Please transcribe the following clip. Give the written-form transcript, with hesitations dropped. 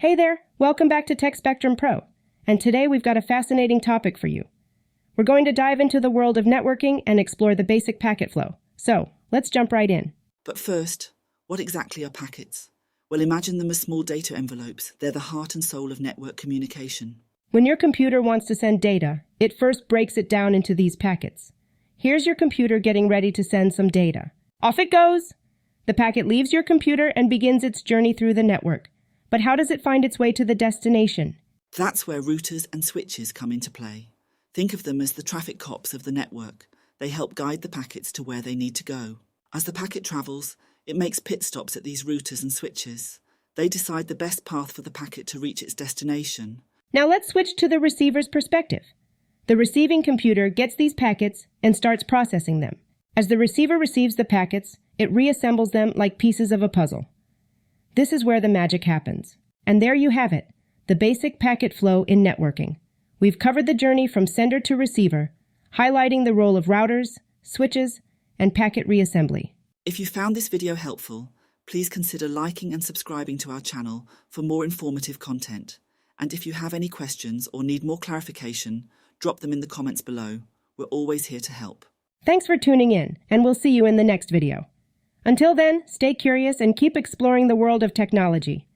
Hey there, welcome back to Tech Spectrum Pro, and today we've got a fascinating topic for you. We're going to dive into the world of networking and explore the basic packet flow. So, let's jump right in. But first, what exactly are packets? Well, imagine them as small data envelopes. They're the heart and soul of network communication. When your computer wants to send data, it first breaks it down into these packets. Here's your computer getting ready to send some data. Off it goes! The packet leaves your computer and begins its journey through the network. But how does it find its way to the destination? That's where routers and switches come into play. Think of them as the traffic cops of the network. They help guide the packets to where they need to go. As the packet travels, it makes pit stops at these routers and switches. They decide the best path for the packet to reach its destination. Now let's switch to the receiver's perspective. The receiving computer gets these packets and starts processing them. As the receiver receives the packets, it reassembles them like pieces of a puzzle. This is where the magic happens. And there you have it, the basic packet flow in networking. We've covered the journey from sender to receiver, highlighting the role of routers, switches, and packet reassembly. If you found this video helpful, please consider liking and subscribing to our channel for more informative content. And if you have any questions or need more clarification, drop them in the comments below. We're always here to help. Thanks for tuning in, and we'll see you in the next video. Until then, stay curious and keep exploring the world of technology.